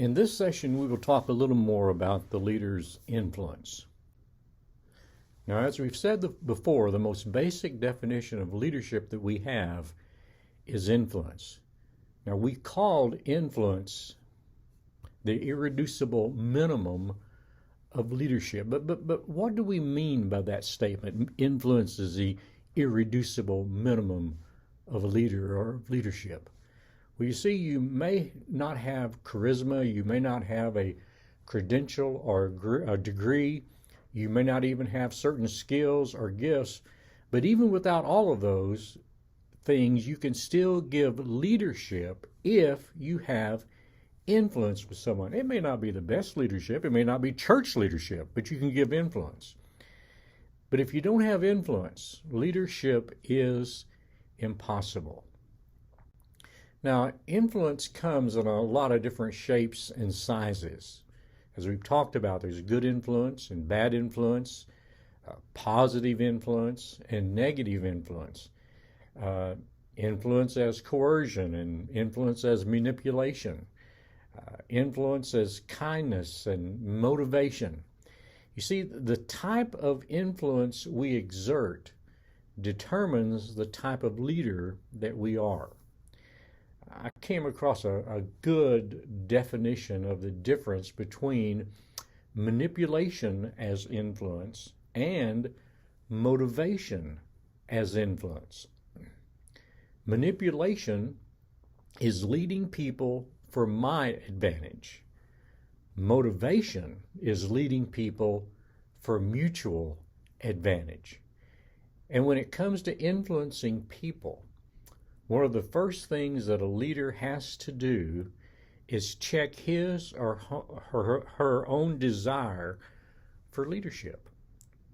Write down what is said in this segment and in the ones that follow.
In this session, we will talk a little more about the leader's influence. Now, as we've said before, the most basic definition of leadership that we have is influence. Now, we called influence the irreducible minimum of leadership. But what do we mean by that statement? Influence is the irreducible minimum of a leader or of leadership. Well, you see, you may not have charisma, you may not have a credential or a degree, you may not even have certain skills or gifts, but even without all of those things, you can still give leadership if you have influence with someone. It may not be the best leadership, it may not be church leadership, but you can give influence. But if you don't have influence, leadership is impossible. Now, influence comes in a lot of different shapes and sizes. As we've talked about, there's good influence and bad influence, positive influence and negative influence. Influence as coercion and influence as manipulation. Influence as kindness and motivation. You see, the type of influence we exert determines the type of leader that we are. I came across a good definition of the difference between manipulation as influence and motivation as influence. Manipulation is leading people for my advantage. Motivation is leading people for mutual advantage. And when it comes to influencing people, one of the first things that a leader has to do is check his or her own desire for leadership.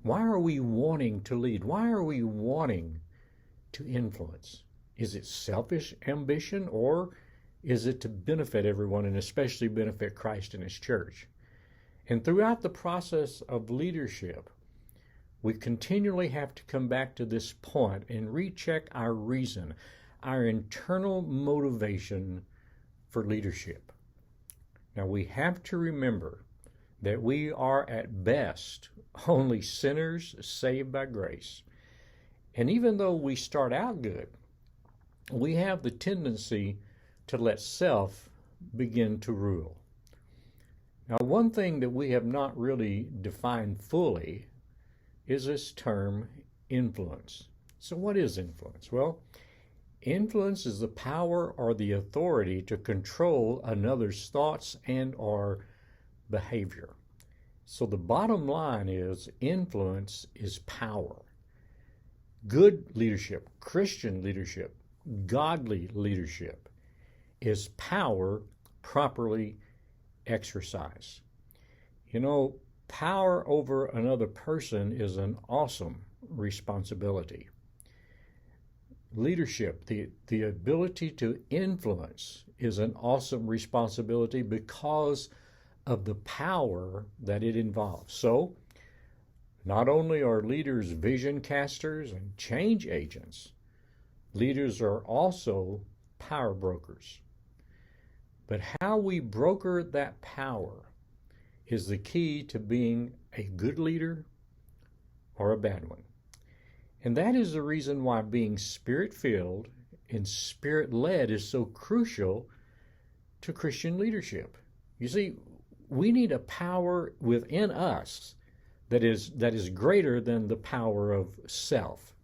Why are we wanting to lead? Why are we wanting to influence? Is it selfish ambition, or is it to benefit everyone and especially benefit Christ and His church? And throughout the process of leadership, we continually have to come back to this point and recheck our reason, our internal motivation for leadership. Now, we have to remember that we are at best only sinners saved by grace. And even though we start out good, we have the tendency to let self begin to rule. Now, one thing that we have not really defined fully is this term influence. So what is influence? Well, influence is the power or the authority to control another's thoughts and or behavior. So the bottom line is influence is power. Good leadership, Christian leadership, godly leadership is power properly exercised. You know, power over another person is an awesome responsibility. Leadership, the ability to influence, is an awesome responsibility because of the power that it involves. So, not only are leaders vision casters and change agents, leaders are also power brokers. But how we broker that power is the key to being a good leader or a bad one. And that is the reason why being Spirit-filled and Spirit-led is so crucial to Christian leadership. You see, we need a power within us that is greater than the power of self.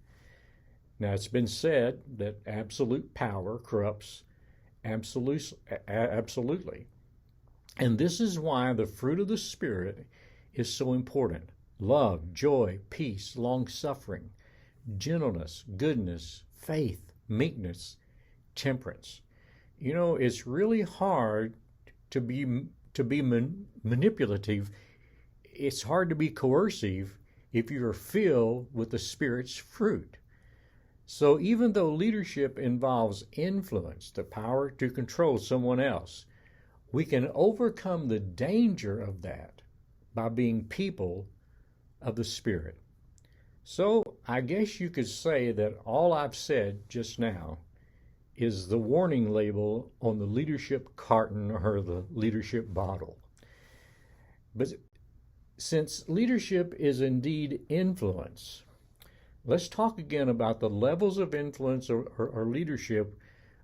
Now, it's been said that absolute power corrupts absolutely. And this is why the fruit of the Spirit is so important. Love, joy, peace, long-suffering, gentleness, goodness, faith, meekness, temperance. You know, it's really hard to be manipulative. It's hard to be coercive if you are filled with the Spirit's fruit. So even though leadership involves influence, the power to control someone else, we can overcome the danger of that by being people of the Spirit. So I guess you could say that all I've said just now is the warning label on the leadership carton or the leadership bottle. But since leadership is indeed influence, let's talk again about the levels of influence or leadership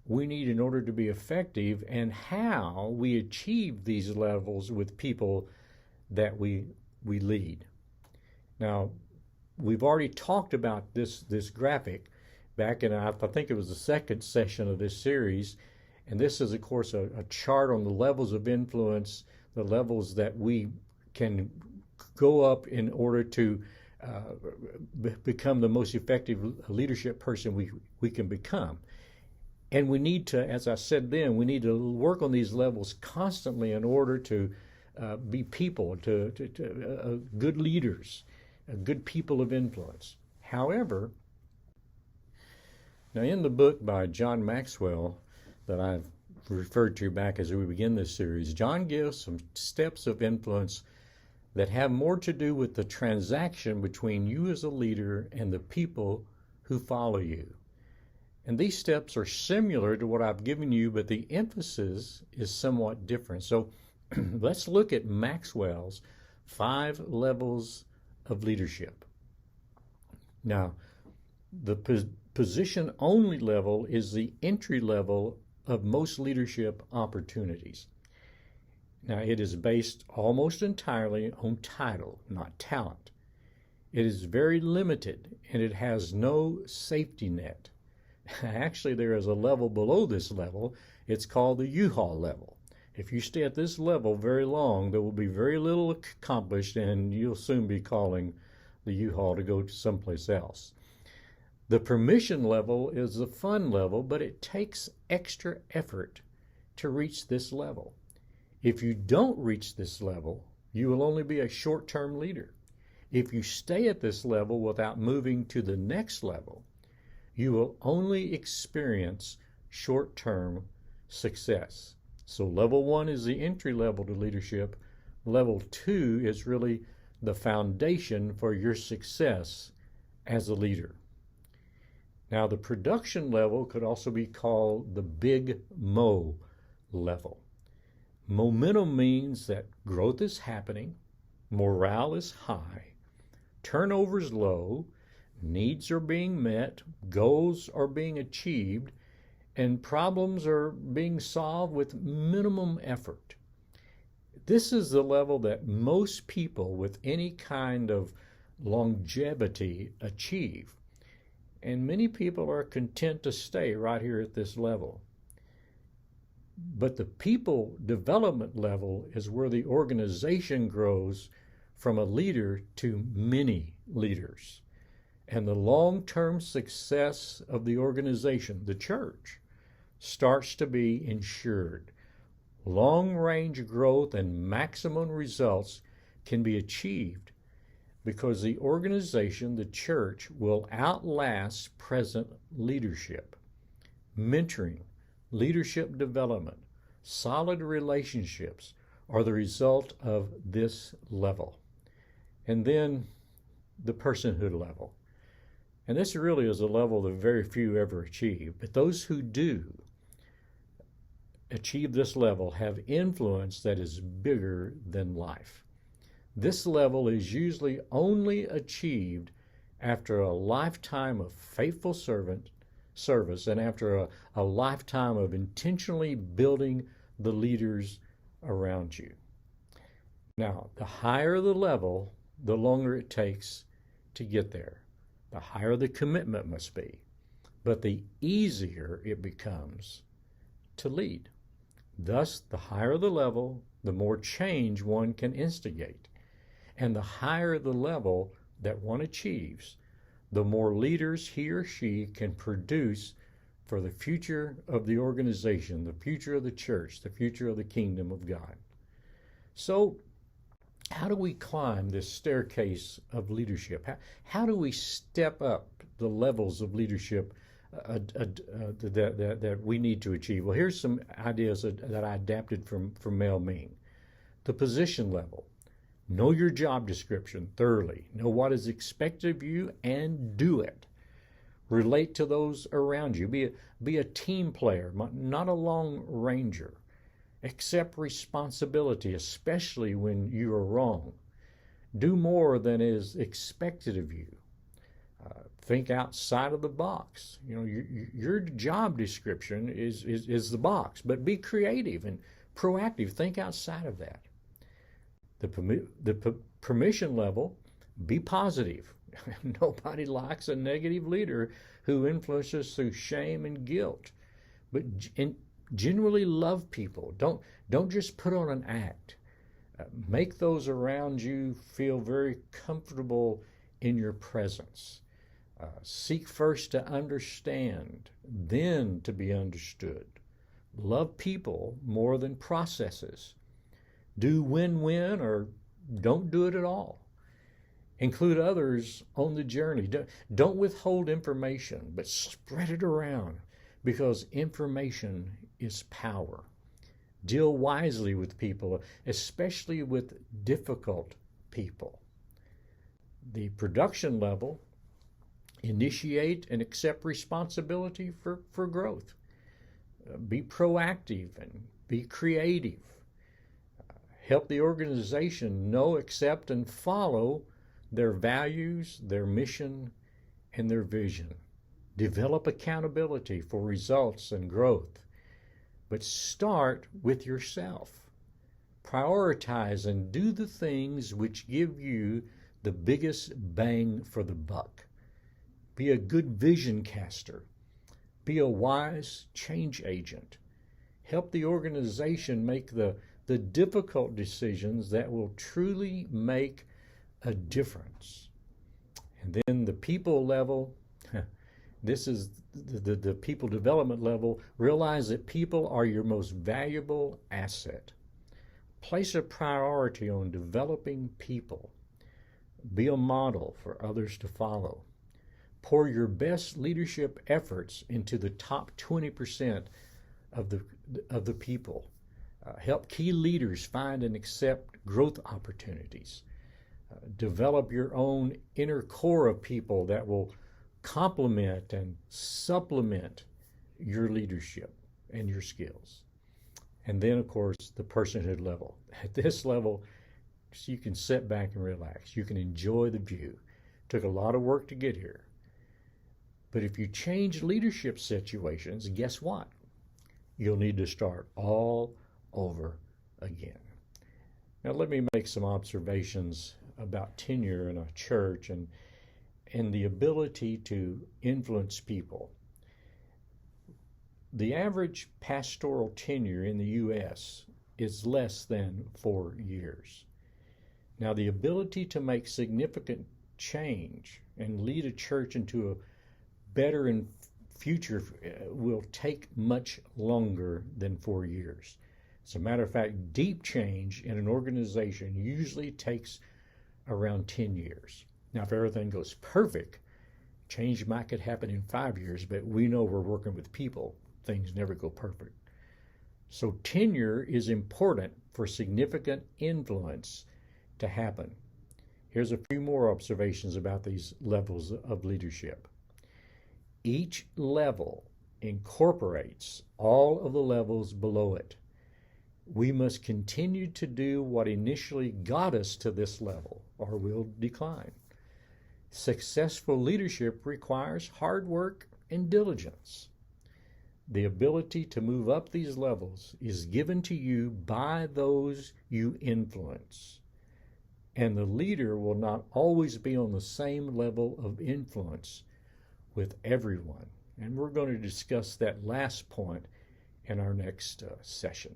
we need in order to be effective and how we achieve these levels with people that we lead. Now, we've already talked about this graphic back in, I think it was the second session of this series, and this is, of course, a chart on the levels of influence, the levels that we can go up in order to become the most effective leadership person we can become. And we need to, as I said then, we need to work on these levels constantly in order to be people, to good leaders, good people of influence. However, now in the book by John Maxwell that I've referred to back as we begin this series, John gives some steps of influence that have more to do with the transaction between you as a leader and the people who follow you. And these steps are similar to what I've given you, but the emphasis is somewhat different. So let's look at Maxwell's 5 levels of leadership. Now, the position only level is the entry level of most leadership opportunities. Now, it is based almost entirely on title, not talent. It is very limited, and it has no safety net. Actually, there is a level below this level. It's called the U-Haul level. If you stay at this level very long, there will be very little accomplished, and you'll soon be calling the U-Haul to go to someplace else. The permission level is the fun level, but it takes extra effort to reach this level. If you don't reach this level, you will only be a short-term leader. If you stay at this level without moving to the next level, you will only experience short-term success. So level 1 is the entry level to leadership. Level 2 is really the foundation for your success as a leader. Now, the production level could also be called the Big Mo level. Momentum means that growth is happening, morale is high, turnover is low, needs are being met, goals are being achieved, and problems are being solved with minimum effort. This is the level that most people with any kind of longevity achieve. And many people are content to stay right here at this level. But the people development level is where the organization grows from a leader to many leaders. And the long-term success of the organization, the church, starts to be ensured. Long-range growth and maximum results can be achieved because the organization, the church, will outlast present leadership. Mentoring, leadership development, solid relationships are the result of this level. And then the personhood level. And this really is a level that very few ever achieve. But those who do achieve this level have influence that is bigger than life. This level is usually only achieved after a lifetime of faithful service and after a lifetime of intentionally building the leaders around you. Now, the higher the level, the longer it takes to get there. The higher the commitment must be, but the easier it becomes to lead. Thus, the higher the level, the more change one can instigate. And the higher the level that one achieves, the more leaders he or she can produce for the future of the organization, the future of the church, the future of the kingdom of God. So, how do we climb this staircase of leadership? How do we step up the levels of leadership that we need to achieve? Well, here's some ideas that I adapted from Mel Mean. The position level. Know your job description thoroughly. Know what is expected of you and do it. Relate to those around you. Be a team player, not a lone ranger. Accept responsibility, especially when you are wrong. Do more than is expected of you. Think outside of the box. Your job description is the box, but be creative and proactive. Think outside of that. The permission level, be positive. Nobody likes a negative leader who influences through shame and guilt. But genuinely love people. Don't just put on an act. Make those around you feel very comfortable in your presence. Seek first to understand, then to be understood. Love people more than processes. Do win-win or don't do it at all. Include others on the journey. Don't withhold information, but spread it around, because information is power. Deal wisely with people, especially with difficult people. The production level, initiate and accept responsibility for growth. Be proactive and be creative. Help the organization know, accept, and follow their values, their mission, and their vision. Develop accountability for results and growth. But start with yourself. Prioritize and do the things which give you the biggest bang for the buck. Be a good vision caster. Be a wise change agent. Help the organization make the difficult decisions that will truly make a difference. And then the people level, this is the people development level. Realize that people are your most valuable asset. Place a priority on developing people. Be a model for others to follow. Pour your best leadership efforts into the top 20% of the people. Help key leaders find and accept growth opportunities. Develop your own inner core of people that will complement and supplement your leadership and your skills. And then, of course, the personhood level. At this level, you can sit back and relax. You can enjoy the view. It took a lot of work to get here. But if you change leadership situations, guess what? You'll need to start all over again. Now, let me make some observations about tenure in a church and the ability to influence people. The average pastoral tenure in the U.S. is less than 4 years. Now, the ability to make significant change and lead a church into a better and future will take much longer than 4 years. As a matter of fact, deep change in an organization usually takes around 10 years. Now, if everything goes perfect, change might could happen in 5 years, but we know we're working with people. Things never go perfect. So tenure is important for significant influence to happen. Here's a few more observations about these levels of leadership. Each level incorporates all of the levels below it. We must continue to do what initially got us to this level, or we'll decline. Successful leadership requires hard work and diligence. The ability to move up these levels is given to you by those you influence. And the leader will not always be on the same level of influence with everyone. And we're going to discuss that last point in our next session.